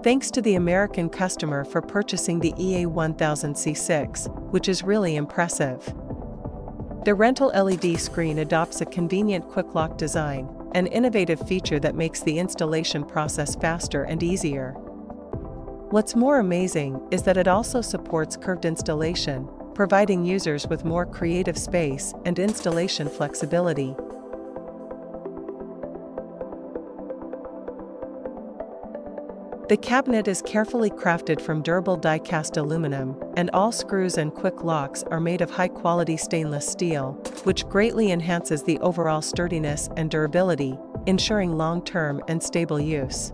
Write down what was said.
Thanks to the American customer for purchasing the EA1000C6, which is really impressive. The rental LED screen adopts a convenient quick lock design, an innovative feature that makes the installation process faster and easier. What's more amazing is that it also supports curved installation, providing users with more creative space and installation flexibility. The cabinet is carefully crafted from durable die-cast aluminum, and all screws and quick locks are made of high-quality stainless steel, which greatly enhances the overall sturdiness and durability, ensuring long-term and stable use.